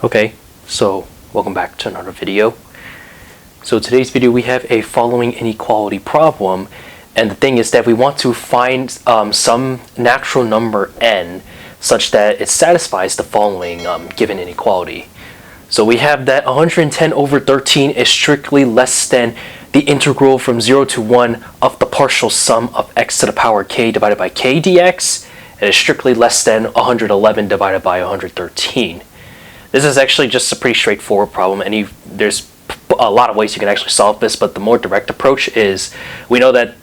Okay, so welcome back to another video. So today's video we have a following inequality problem, and the thing is that we want to find some natural number n such that it satisfies the following given inequality. So we have that 110 over 13 is strictly less than the integral from 0 to 1 of the partial sum of x to the power k divided by k dx, and is strictly less than 111 divided by 113. This is actually just a pretty straightforward problem, and there's a lot of ways you can actually solve this, but the more direct approach is, we know that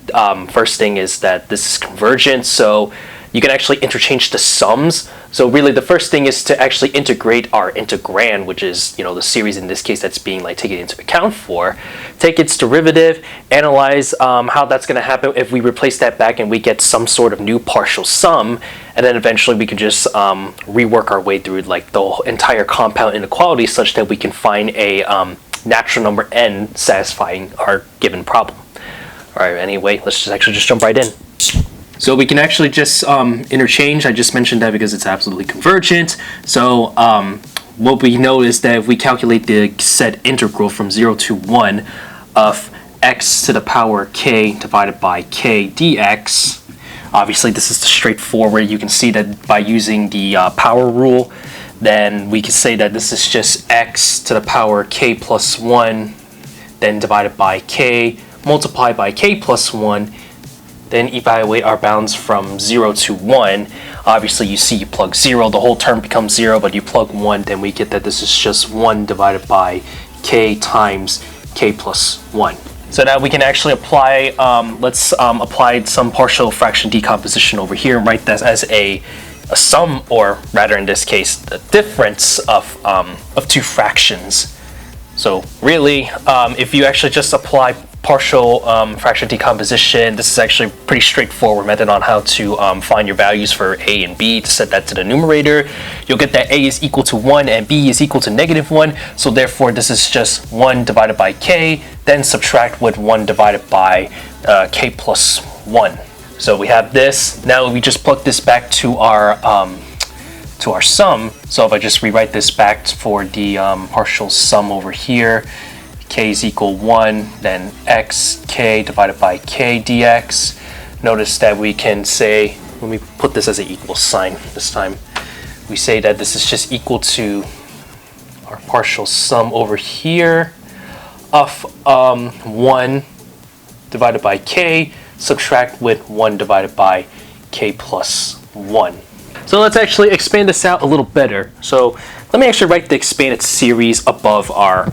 first thing is that this is convergent, so you can actually interchange the sums. So really the first thing is to actually integrate our integrand, which is, the series in this case that's being taken into account for, take its derivative, analyze how that's going to happen if we replace that back and we get some sort of new partial sum, and then eventually we can just rework our way through the entire compound inequality such that we can find a natural number n satisfying our given problem. Alright, anyway, let's just jump right in. So we can actually just interchange. I just mentioned that because it's absolutely convergent. So what we know is that if we calculate the said integral from 0 to 1 of x to the power k divided by k dx, obviously this is straightforward. You can see that by using the power rule, then we can say that this is just x to the power k plus 1, then divided by k, multiplied by k plus 1, then evaluate our bounds from 0 to 1. Obviously you see you plug 0, the whole term becomes 0, but you plug 1, then we get that this is just 1 divided by k times k plus 1. So now we can actually apply, let's apply some partial fraction decomposition over here and write that as a sum, or rather in this case, the difference of two fractions. So really, if you actually just apply partial fraction decomposition, this is actually a pretty straightforward method on how to find your values for a and b. To set that to the numerator, you'll get that a is equal to 1 and b is equal to -1, so therefore this is just 1 divided by k, then subtract with 1 divided by k plus 1. So we have this. Now we just plug this back to our sum. So if I just rewrite this back for the partial sum over here, k is equal 1, then x k divided by k dx. Notice that we can say, let me put this as an equal sign this time, we say that this is just equal to our partial sum over here of 1 divided by k, subtract with 1 divided by k plus 1. So let's actually expand this out a little better. So let me actually write the expanded series above our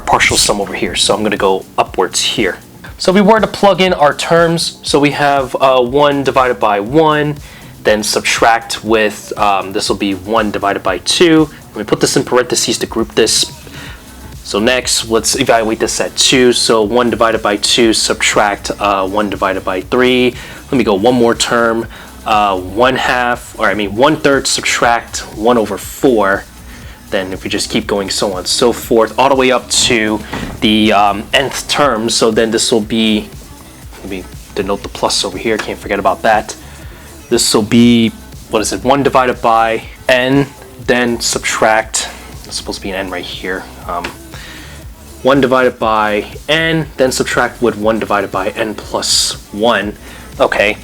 partial sum over here. So I'm going to go upwards here. So if we were to plug in our terms, so we have 1 divided by 1, then subtract with, this will be 1 divided by 2. Let me put this in parentheses to group this. So next, let's evaluate this at 2. So 1 divided by 2, subtract 1 divided by 3. Let me go one more term. 1/3 subtract 1 over 4. Then if we just keep going so on and so forth, all the way up to the nth term. So then this will be, let me denote the plus over here, can't forget about that. This will be, 1 divided by n, then subtract, it's supposed to be an n right here. 1 divided by n, then subtract with 1 divided by n plus 1. Okay,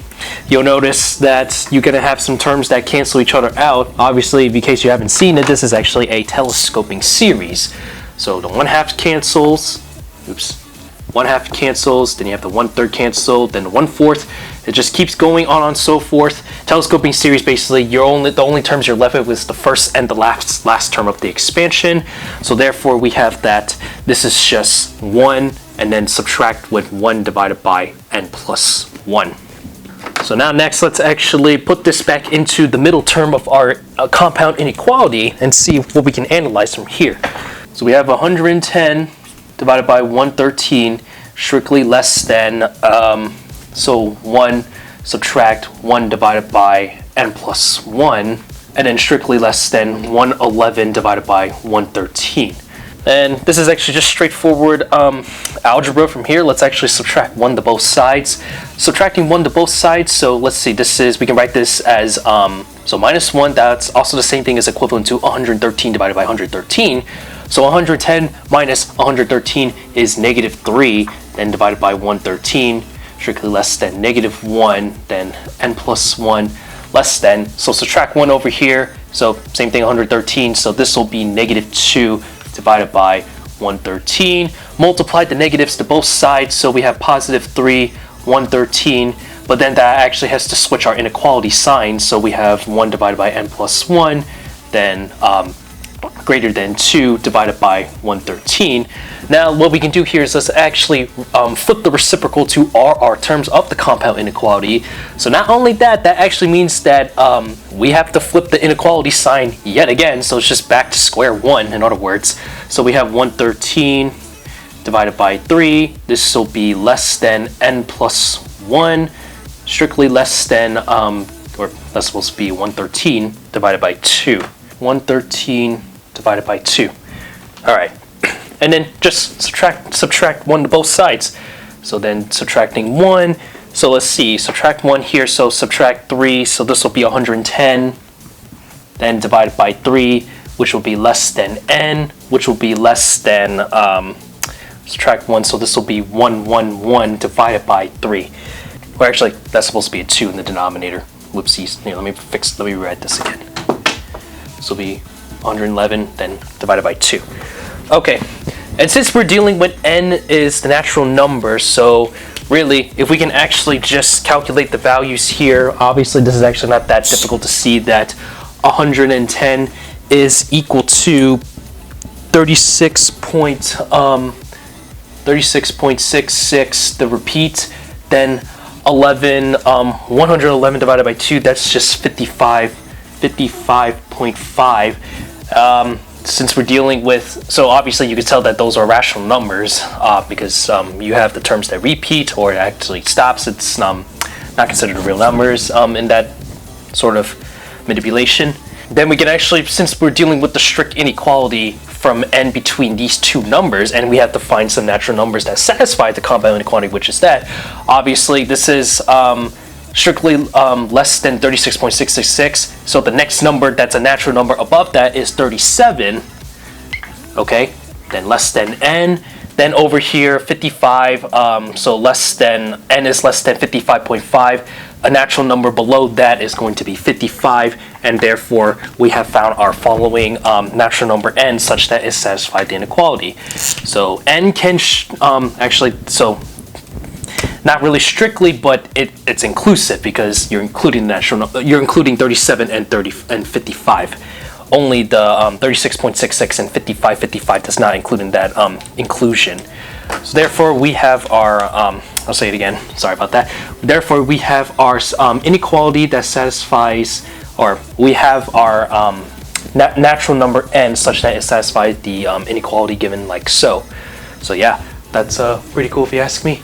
you'll notice that you're going to have some terms that cancel each other out. Obviously, in case you haven't seen it, this is actually a telescoping series. So the 1/2 cancels, 1/2 cancels, then you have the 1/3 cancel, then the 1/4. It just keeps going on and so forth. Telescoping series, basically, the only terms you're left with is the first and the last term of the expansion. So therefore, we have that this is just 1, and then subtract with 1 divided by n plus 1. So now next, let's actually put this back into the middle term of our compound inequality and see what we can analyze from here. So we have 110 divided by 113, strictly less than, so 1 subtract 1 divided by n plus 1, and then strictly less than 111 divided by 113. And this is actually just straightforward algebra from here. Let's actually subtract 1 to both sides. Subtracting 1 to both sides, so let's see, we can write this as So minus 1, that's also the same thing as equivalent to 113 divided by 113. So 110 minus 113 is negative 3, then divided by 113, strictly less than negative 1, then n plus 1 less than. So subtract 1 over here. So same thing, 113. So this will be negative 2 divided by 113. Multiply the negatives to both sides. So we have positive 3, 113. But then that actually has to switch our inequality sign. So we have 1 divided by n plus 1, then greater than 2 divided by 113. Now what we can do here is let's actually flip the reciprocal to our terms of the compound inequality. So not only that, that actually means that we have to flip the inequality sign yet again. So it's just back to square one, in other words. So we have 113 divided by 3. This will be less than n plus 1, strictly less than, or that's supposed to be 113 divided by 2. 113 divided by 2. All right, and then just subtract 1 to both sides. So then subtracting 1, so let's see, subtract 1 here, so subtract 3, so this will be 110, then divided by 3, which will be less than n, which will be less than, subtract 1, so this will be 111 divided by 3. Well, actually, that's supposed to be a 2 in the denominator. Whoopsies. Here, let me rewrite this again. This will be 111, then divided by 2. Okay, and since we're dealing with n is the natural number, so really, if we can actually just calculate the values here, obviously this is actually not that difficult to see that 110 is equal to 36.66, the repeat, then 111 divided by 2, that's just 55.5. Since we're dealing with, so obviously you could tell that those are rational numbers because you have the terms that repeat or it actually stops. It's not considered real numbers in that sort of manipulation. Then we can actually, since we're dealing with the strict inequality from n between these two numbers, and we have to find some natural numbers that satisfy the compound inequality, which is that. Obviously, this is strictly less than 36.666, so the next number that's a natural number above that is 37, okay? Then less than n. Then over here, 55, so less than, n is less than 55.5. A natural number below that is going to be 55, and therefore we have found our following natural number n such that it satisfies the inequality. So n can actually, so not really strictly, but it's inclusive because you're including you're including 37 and 55. Only the 36.66 and 55 does not include in that inclusion. So therefore we have our, I'll say it again, sorry about that. Therefore we have our inequality that satisfies, or we have our natural number n such that it satisfies the inequality given like so. So yeah, that's pretty cool if you ask me.